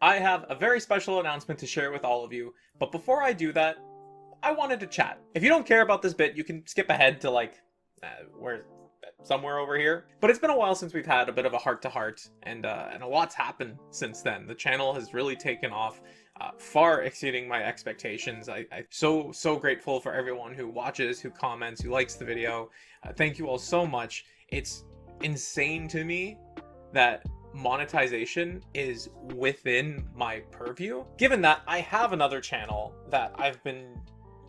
I have a very special announcement to share with all of you, but before I do that, I wanted to chat. If you don't care about this bit, you can skip ahead to where somewhere over here. But it's been a while since we've had a bit of a heart-to-heart, and a lot's happened since then. The channel has really taken off, far exceeding my expectations. I'm so grateful for everyone who watches, who comments, who likes the video. Thank you all so much. It's insane to me that monetization is within my purview, given that I have another channel that I've been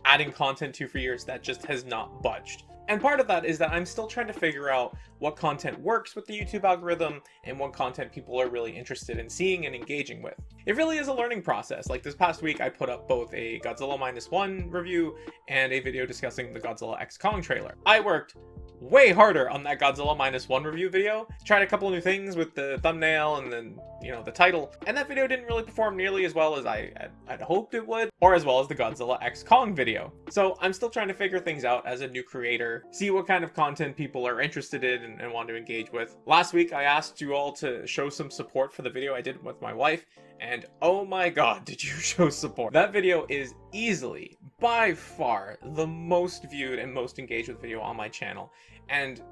adding content to for years that just has not budged. And part of that is that I'm still trying to figure out what content works with the YouTube algorithm and what content people are really interested in seeing and engaging with. It really is a learning process. Like this past week, I put up both a Godzilla Minus One review and a video discussing the Godzilla X Kong trailer. I worked way harder on that Godzilla Minus One review video. Tried a couple of new things with the thumbnail and then, the title. And that video didn't really perform nearly as well as I'd hoped it would, or as well as the Godzilla X Kong video. So I'm still trying to figure things out as a new creator, see what kind of content people are interested in and want to engage with. Last week, I asked you all to show some support for the video I did with my wife, and oh my god, did you show support. That video is easily, by far, the most viewed and most engaged with video on my channel. And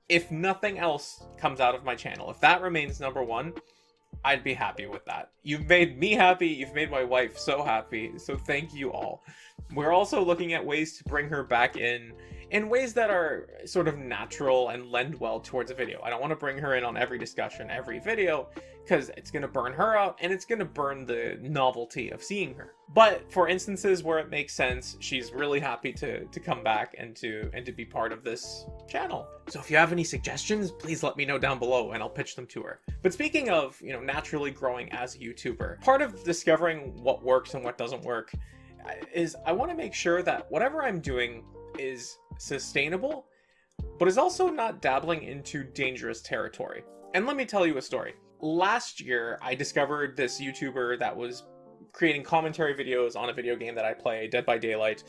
if nothing else comes out of my channel, if that remains number one, I'd be happy with that. You've made me happy, you've made my wife so happy, so thank you all. We're also looking at ways to bring her back in ways that are sort of natural and lend well towards a video. I don't want to bring her in on every discussion, every video, because it's going to burn her out and it's going to burn the novelty of seeing her. But for instances where it makes sense, she's really happy to come back and to be part of this channel. So if you have any suggestions, please let me know down below and I'll pitch them to her. But speaking of, naturally growing as a YouTuber, part of discovering what works and what doesn't work is I want to make sure that whatever I'm doing is sustainable, but is also not dabbling into dangerous territory. And let me tell you a story. Last year, I discovered this YouTuber that was creating commentary videos on a video game that I play, Dead by Daylight,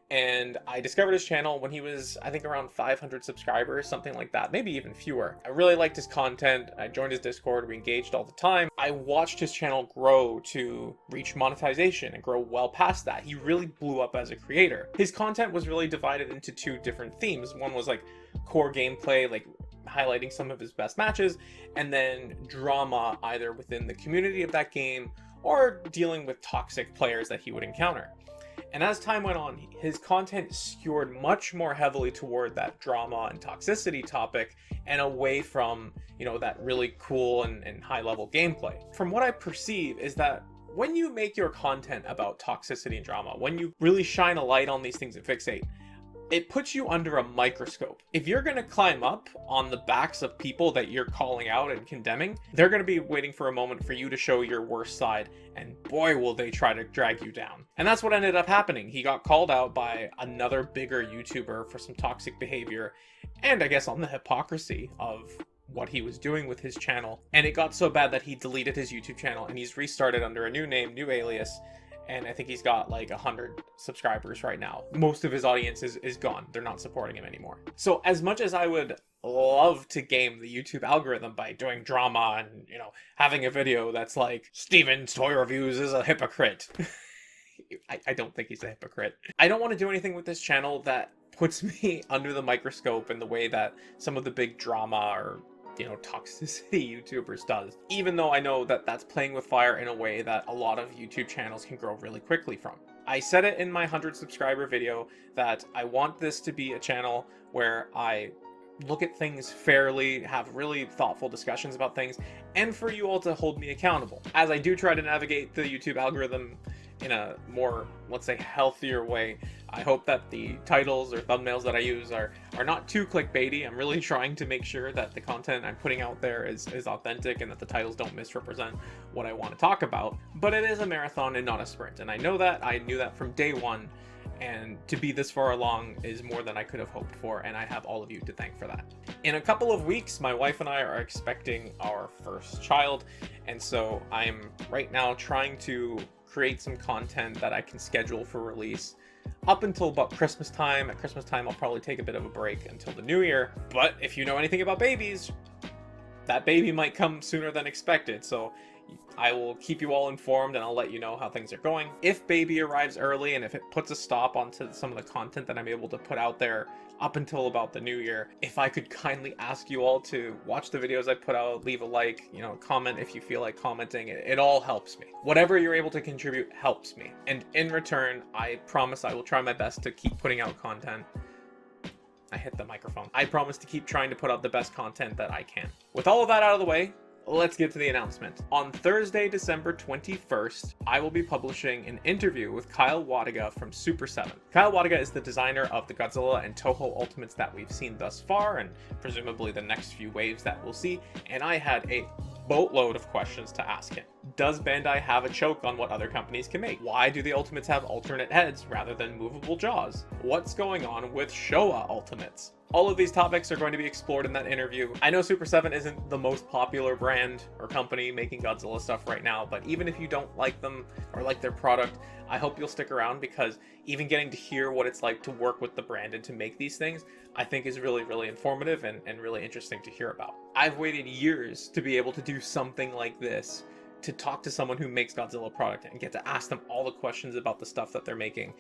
and I discovered his channel when he was, I think, around 500 subscribers, something like that, maybe even fewer. I really liked his content. I joined his Discord, we engaged all the time. I watched his channel grow to reach monetization and grow well past that. He really blew up as a creator. His content was really divided into two different themes. One was like core gameplay, like highlighting some of his best matches, and then drama either within the community of that game or dealing with toxic players that he would encounter. And as time went on, his content skewed much more heavily toward that drama and toxicity topic and away from, that really cool and high-level gameplay. From what I perceive is that when you make your content about toxicity and drama, when you really shine a light on these things and fixate, it puts you under a microscope. If you're going to climb up on the backs of people that you're calling out and condemning, they're going to be waiting for a moment for you to show your worst side, and boy will they try to drag you down. And that's what ended up happening. He got called out by another bigger YouTuber for some toxic behavior, and I guess on the hypocrisy of what he was doing with his channel. And it got so bad that he deleted his YouTube channel and he's restarted under a new name, new alias, and I think he's got like 100 subscribers right now. Most of his audience is gone. They're not supporting him anymore. So as much as I would love to game the YouTube algorithm by doing drama and, having a video that's like, Steven's Toy Reviews is a hypocrite. I don't think he's a hypocrite. I don't want to do anything with this channel that puts me under the microscope in the way that some of the big drama or toxicity YouTubers does, even though I know that that's playing with fire in a way that a lot of YouTube channels can grow really quickly from. I said it in my 100 subscriber video that I want this to be a channel where I look at things fairly, have really thoughtful discussions about things, and for you all to hold me accountable. As I do try to navigate the YouTube algorithm in a more, let's say, healthier way, I hope that the titles or thumbnails that I use are not too clickbaity. I'm really trying to make sure that the content I'm putting out there is authentic and that the titles don't misrepresent what I want to talk about. But it is a marathon and not a sprint, and I know that. I knew that from day one, and to be this far along is more than I could have hoped for, and I have all of you to thank for that. In a couple of weeks, my wife and I are expecting our first child, and so I'm right now trying to create some content that I can schedule for release up until about Christmas time. At Christmas time, I'll probably take a bit of a break until the new year. But if you know anything about babies, that baby might come sooner than expected. So I will keep you all informed and I'll let you know how things are going. If baby arrives early and if it puts a stop onto some of the content that I'm able to put out there up until about the new year, if I could kindly ask you all to watch the videos I put out, leave a like, you know, comment if you feel like commenting. It all helps me. Whatever you're able to contribute helps me. And in return, I promise I will try my best to keep putting out content. I hit the microphone. I promise to keep trying to put out the best content that I can. With all of that out of the way, let's get to the announcement. On Thursday, December 21st, I will be publishing an interview with Kyle Wadiga from Super 7. Kyle Wadiga is the designer of the Godzilla and Toho Ultimates that we've seen thus far, and presumably the next few waves that we'll see, and I had a boatload of questions to ask him. Does Bandai have a choke on what other companies can make? Why do the Ultimates have alternate heads rather than movable jaws? What's going on with Showa Ultimates? All of these topics are going to be explored in that interview. I know Super 7 isn't the most popular brand or company making Godzilla stuff right now, but even if you don't like them or like their product, I hope you'll stick around, because even getting to hear what it's like to work with the brand and to make these things, I think is really, really informative and really interesting to hear about. I've waited years to be able to do something like this, to talk to someone who makes Godzilla product and get to ask them all the questions about the stuff that they're making.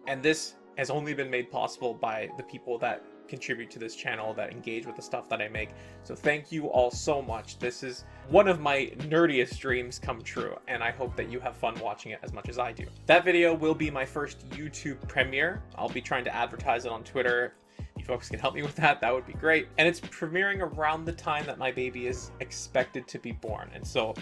And this has only been made possible by the people that contribute to this channel, that engage with the stuff that I make. So thank you all so much. This is one of my nerdiest dreams come true, and I hope that you have fun watching it as much as I do. That video will be my first YouTube premiere. I'll be trying to advertise it on Twitter. If you folks can help me with that, that would be great. And it's premiering around the time that my baby is expected to be born, and so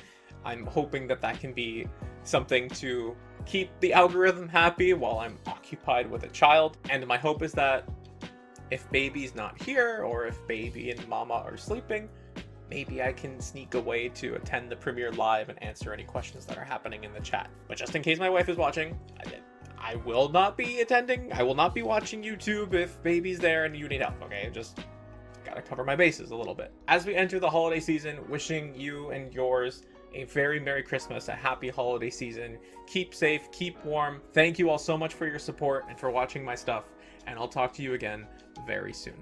I'm hoping that that can be something to keep the algorithm happy while I'm occupied with a child. And my hope is that if baby's not here, or if baby and mama are sleeping, maybe I can sneak away to attend the premiere live and answer any questions that are happening in the chat. But just in case my wife is watching, I will not be attending. I will not be watching YouTube if baby's there and you need help, okay? Just gotta cover my bases a little bit. As we enter the holiday season, wishing you and yours a very Merry Christmas, a happy holiday season. Keep safe, keep warm. Thank you all so much for your support and for watching my stuff, and I'll talk to you again very soon.